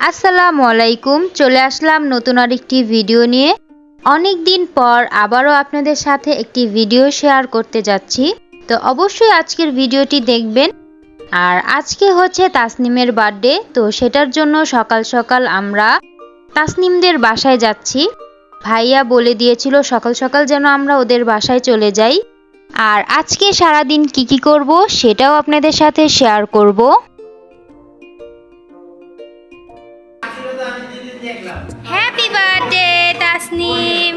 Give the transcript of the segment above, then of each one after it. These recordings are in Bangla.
আসসালামু আলাইকুম। চলে আসলাম নতুন আরেকটি ভিডিও নিয়ে। অনেক দিন পর আবারও আপনাদের সাথে একটি ভিডিও শেয়ার করতে যাচ্ছি। তো অবশ্যই আজকের ভিডিওটি দেখবেন। আর আজকে হচ্ছে তাসনিমের বার্থডে, তো সেটার জন্য সকাল সকাল আমরা তাসনিমদের বাসায় যাচ্ছি। ভাইয়া বলে দিয়েছিল সকাল সকাল যেন আমরা ওদের বাসায় চলে যাই। আর আজকে সারাদিন কি করব সেটাও আপনাদের সাথে শেয়ার করব। হ্যাপি বার্থডে তাসনিম,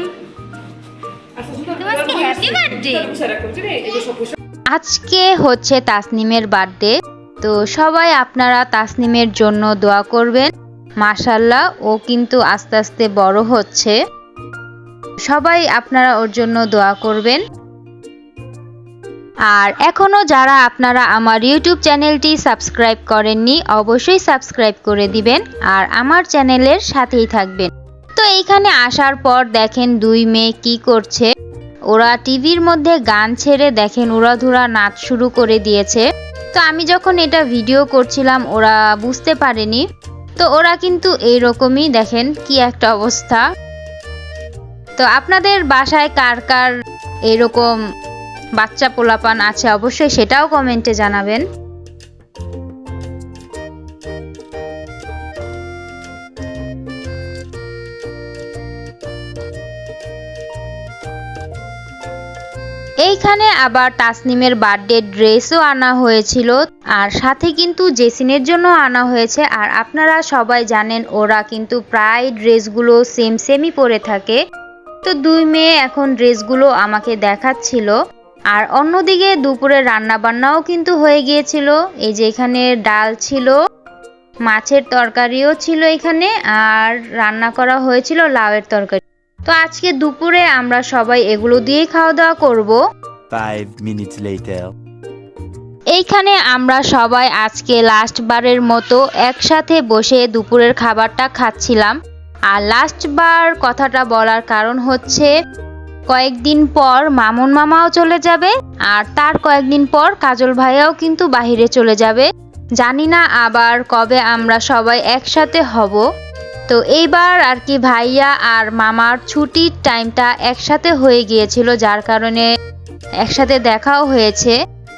তোমাকে হ্যাপি বার্থডে। আজকে হচ্ছে তাসনিমের বার্থডে, তো সবাই আপনারা তাসনিমের জন্য দোয়া করবেন। মাশাআল্লাহ, ও কিন্তু আস্তে আস্তে বড় হচ্ছে। সবাই আপনারা ওর জন্য দোয়া করবেন। আর এখনো যারা আপনারা আমার ইউটিউব চ্যানেলটি সাবস্ক্রাইব করেননি অবশ্যই সাবস্ক্রাইব করে দিবেন আর আমার চ্যানেলের সাথেই থাকবেন। তো এইখানে আসার পর দেখেন দুই মেয়ে কি করছে। ওরা টিভির মধ্যে গান ছেড়ে দেখেন উড়াধুরা নাচ শুরু করে দিয়েছে। তো আমি যখন এটা ভিডিও করছিলাম ওরা বুঝতে পারেনি। তো ওরা কিন্তু এইরকমই, দেখেন কি একটা অবস্থা। তো আপনাদের বাসায় কার কার এরকম বাচ্চা পোলাপান আছে অবশ্যই সেটাও কমেন্টে জানাবেন। এইখানে আবার তাসনিমের বার্থডে ড্রেসও আনা হয়েছিল আর সাথে কিন্তু জেসিনের জন্য আনা হয়েছে। আর আপনারা সবাই জানেন ওরা কিন্তু প্রায় ড্রেসগুলো সেমই পরে থাকে। তো দুই মেয়ে এখন ড্রেসগুলো আমাকে দেখাচ্ছিল। আর অন্যদিকে দুপুরে রান্না বান্নাও কিন্তু হয়ে গিয়েছিল। এই যে এখানে ডাল ছিল, মাছের তরকারিও ছিল এখানে, আর রান্না করা হয়েছিল লাউয়ের তরকারি। তো আজকে দুপুরে আমরা সবাই এগুলো দিয়েই খাওয়া দাওয়া করব। 5 minutes later. এইখানে আমরা সবাই আজকে লাস্ট বারের মতো একসাথে বসে দুপুরের খাবারটা খাচ্ছিলাম। আর লাস্ট বার কথাটা বলার কারণ হচ্ছে কয়েকদিন পর মামুন মামাও চলে যাবে আর তার কয়েকদিন পর কাজল ভাইয়াও কিন্তু বাহিরে চলে যাবে। জানি না আবার কবে আমরা সবাই একসাথে হব। তো এইবার আর কি ভাইয়া আর মামার ছুটির টাইমটা একসাথে হয়ে গিয়েছিল, যার কারণে একসাথে দেখাও হয়েছে।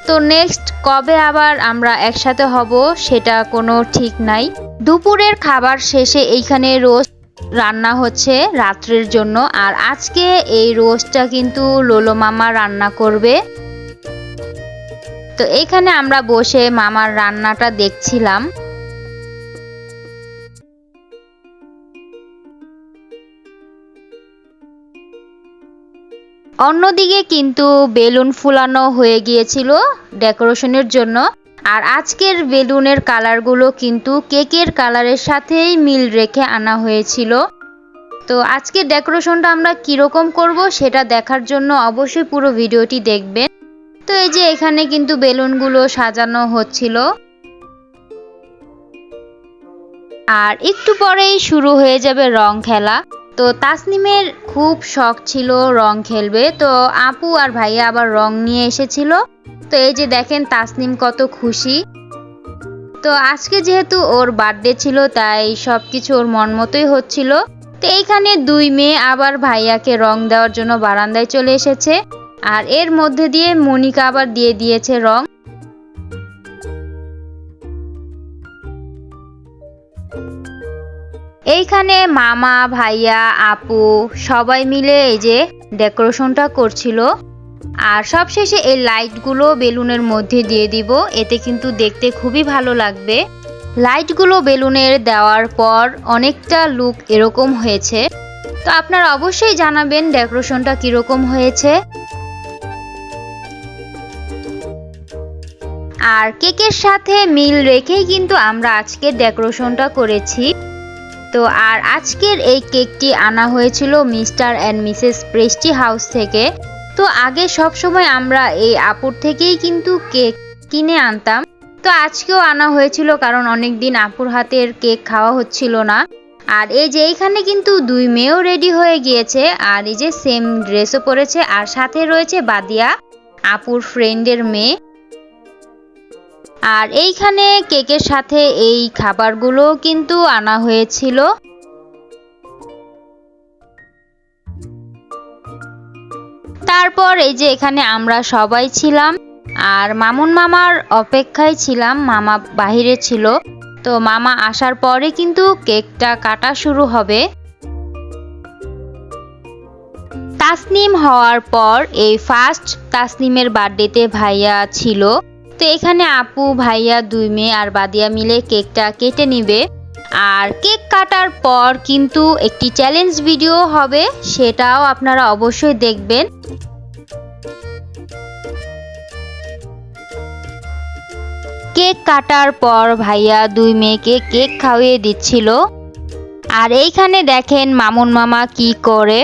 তো নেক্সট কবে আবার আমরা একসাথে হব সেটা কোনো ঠিক নাই। দুপুরের খাবার শেষে এইখানে রোস্ট রান্না হচ্ছে রাত্রের জন্য। আর আজকে এই রোস্টটা কিন্তু লোলো মামা রান্না করবে। তো এইখানে আমরা বসে মামার রান্নাটা দেখছিলাম। অন্যদিকে কিন্তু বেলুন ফুলানো হয়ে গিয়েছিল ডেকোরেশনের জন্য। আর আজকের বেলুনের কালারগুলো কিন্তু কেকের কালারের সাথেই মিল রেখে আনা হয়েছিল। তো আজকের ডেকোরেশনটা আমরা কিরকম করব সেটা দেখার জন্য অবশ্যই পুরো ভিডিওটি দেখবেন। তো এই যে এখানে কিন্তু বেলুনগুলো সাজানো হচ্ছিল। আর একটু পরেই শুরু হয়ে যাবে রং খেলা। তো তাসনিমের খুব শখ ছিল রং খেলবে, তো আপু আর ভাইয়া আবার রং নিয়ে এসেছিল। তো এই যে দেখেন তাসনিম কত খুশি। তো আজকে যেহেতু ওর বার্থডে ছিল তাই সবকিছু ওর মন মতোই হচ্ছিল। তো এইখানে দুই মেয়ে আবার ভাইয়াকে রং দেওয়ার জন্য বারান্দায় চলে এসেছে। আর এর মধ্যে দিয়ে মনিকা আবার দিয়ে দিয়েছে রং। এইখানে মামা ভাইয়া আপু সবাই মিলে এই যে ডেকোরেশনটা করছিল। আর সবশেষে এই লাইটগুলো বেলুনের মধ্যে দিয়ে দিব, এতে কিন্তু দেখতে খুবই ভালো লাগবে। লাইটগুলো বেলুনের দেওয়ার পর অনেকটা লুক এরকম হয়েছে। তো আপনারা অবশ্যই জানাবেন ডেকোরেশনটা কিরকম হয়েছে। আর কেকের সাথে মিল রেখেই কিন্তু আমরা আজকে ডেকোরেশনটা করেছি। তো আর আজকের এই কেকটি আনা হয়েছিল মিস্টার অ্যান্ড মিসেস প্রেস্টি হাউস থেকে। তো আগে সব সময় আমরা এই আপুর থেকেই কিন্তু কেক কিনে আনতাম। তো আজকেও আনা হয়েছিল কারণ অনেক দিন আপুর হাতের কেক খাওয়া হচ্ছিল না। আর এই যে এইখানে কিন্তু দুই মেয়েও রেডি হয়ে গিয়েছে আর এই যে সেম ড্রেসও পরেছে। আর সাথে রয়েছে বাদিয়া, আপুর ফ্রেন্ডের মেয়ে। আর এইখানে কেকের সাথে এই খাবারগুলো কিন্তু আনা হয়েছিল। তারপর এই যে এখানে আমরা সবাই ছিলাম আর মামুন মামার অপেক্ষায় ছিলাম। মামা বাহিরে ছিল, তো মামা আসার পরে কিন্তু কেকটা কাটা শুরু হবে। তাসনিম হওয়ার পর এই ফার্স্ট তাসনিমের বার্থডেতে ভাইয়া ছিল, তো এখানে আপু ভাইয়া 2 মেয়ে আর বাদিয়া মিলে কেকটা কেটে নিবে। আর কেক কাটার পর কিন্তু একটি চ্যালেঞ্জ ভিডিও হবে, সেটাও আপনারা অবশ্যই দেখবেন। কেক কাটার পর ভাইয়া 2 মেয়েকে কেক খাওয়িয়ে দিচ্ছিল। আর এইখানে দেখেন মামুন মামা কি করে।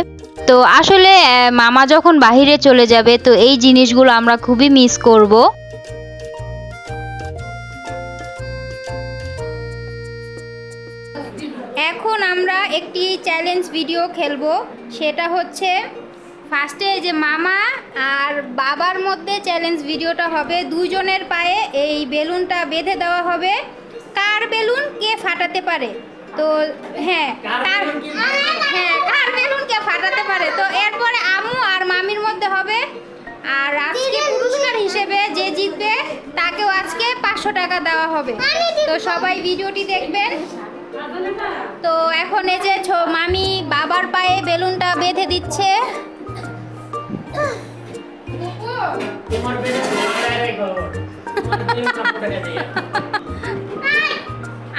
তো আসলে মামা যখন বাহিরে চলে যাবে তো এই জিনিসগুলো আমরা খুবই মিস করব। এখন আমরা একটি চ্যালেঞ্জ ভিডিও খেলবো, সেটা হচ্ছে ফার্স্টে যে মামা আর বাবার মধ্যে চ্যালেঞ্জ ভিডিওটা হবে। 2 জনের পায়ে এই বেলুনটা বেঁধে দেওয়া হবে, কার বেলুন কে ফাটাতে পারে। তো কার বেলুন কে ফাটাতে পারে। তো এরপরে আম্মু আর মামির মধ্যে হবে। আর আজকে পুরস্কার হিসেবে যে জিতবে তাকেও আজকে 500 টাকা দেওয়া হবে। তো সবাই ভিডিওটি দেখবেন। তো এখন এই যে মামি বাবার পায়ে বেলুনটা বেঁধে দিচ্ছে।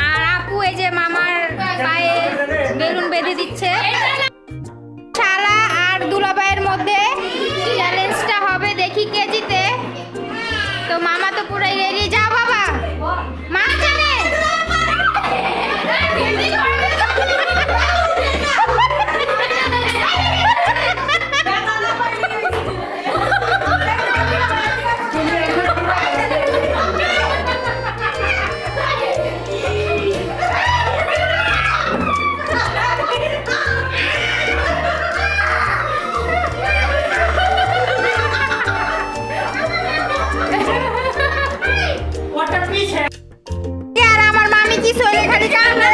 আর আপু এই যে মামার পায়ে বেলুন বেঁধে দিচ্ছে। শালা আর দুলাভাইয়ের মধ্যে চ্যালেঞ্জটা হবে, দেখি কে জিতে। তো মামা তো পুরাই রেডি। যা বাবা মাঝখানে। আর আমার মামি কি সরে খালি কামড়ে।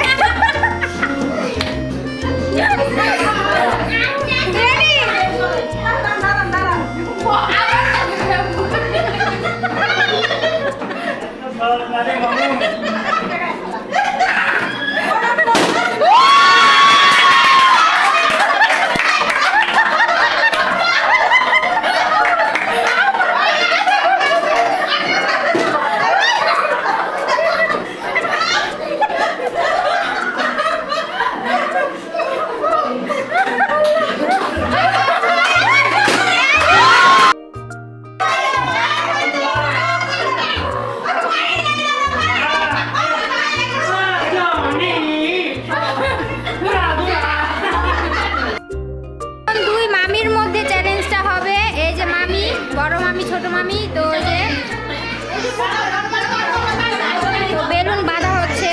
বড় মামি ছোট মামি। তো যে বেলুন বাঁধা হচ্ছে।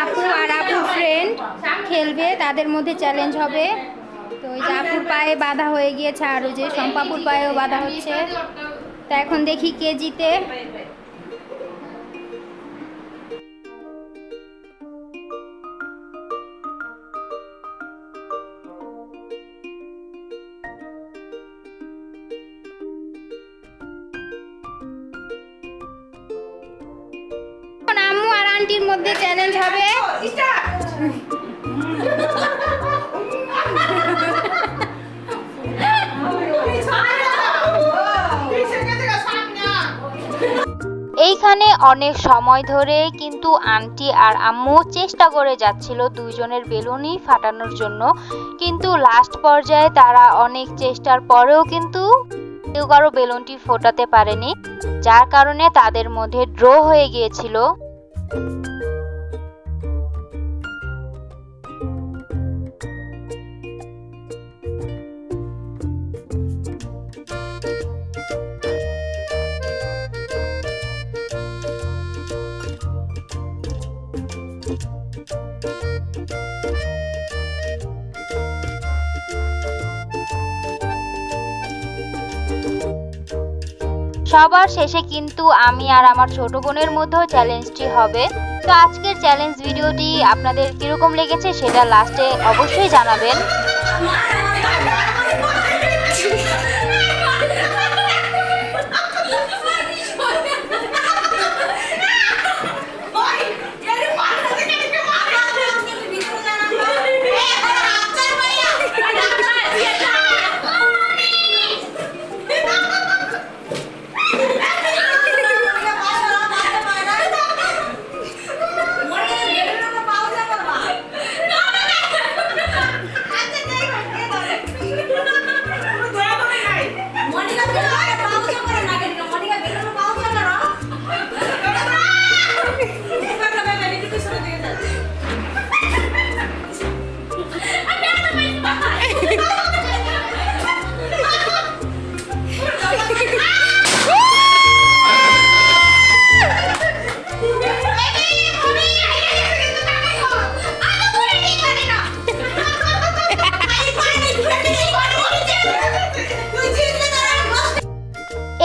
আপু আর আপুর ফ্রেন্ড খেলবে, তাদের মধ্যে চ্যালেঞ্জ হবে। তো ওই যে আপুর পায়ে বাঁধা হয়ে গিয়েছে আর ওই যে শম্পাপুর পায়েও বাঁধা হচ্ছে। তো এখন দেখি কে জিতে। আম্মু আর আন্টির মধ্যে চ্যালেঞ্জ হবে। এইখানে অনেক সময় ধরে কিন্তু আন্টি আর আম্মু চেষ্টা করে যাচ্ছিল 2 জনের বেলুনই ফাটানোর জন্য, কিন্তু লাস্ট পর্যায়ে তারা অনেক চেষ্টার পরেও কিন্তু কেউ কারো বেলুনটি ফোটাতে পারেনি, যার কারণে তাদের মধ্যে ড্র হয়ে গিয়েছিল। সবার শেষে কিন্তু আমি আর আমার ছোট বোনের মধ্যেও চ্যালেঞ্জটি হবে। তো আজকের চ্যালেঞ্জ ভিডিওটি আপনাদের কিরকম লেগেছে সেটা লাস্টে অবশ্যই জানাবেন।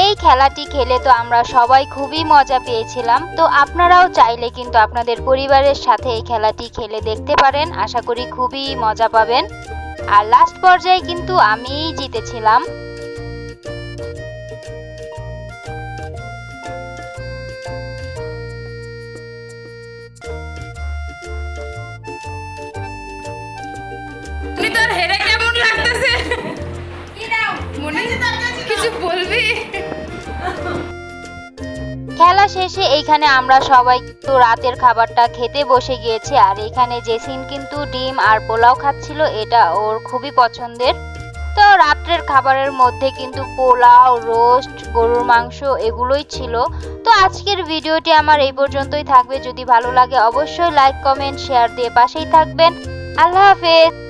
এই খেলাটি খেলে তো আমরা সবাই খুবই মজা পেয়েছিলাম। তো আপনারাও চাইলে কিন্তু আপনাদের পরিবারের সাথে এই খেলাটি খেলে দেখতে পারেন, আশা করি খুবই মজা পাবেন। আর লাস্ট পর্যায়ে কিন্তু আমিই জিতেছিলাম। তোর হেরে কেমন লাগতেছে? কিছু বলবি? খেলা শেষে এইখানে আমরা সবাই কিন্তু রাতের খাবারটা খেতে বসে গিয়েছি। আর এখানে জেসিন কিন্তু ডিম আর পোলাও খাচ্ছিল, এটা ওর খুবই পছন্দের। তো রাত্রের খাবারের মধ্যে কিন্তু পোলাও, রোস্ট, গরুর মাংস এগুলোই ছিল। তো আজকের ভিডিওটি আমার এই পর্যন্তই থাকবে। যদি ভালো লাগে অবশ্যই লাইক, কমেন্ট, শেয়ার দিয়ে পাশেই থাকবেন। আল্লাহ হাফেজ।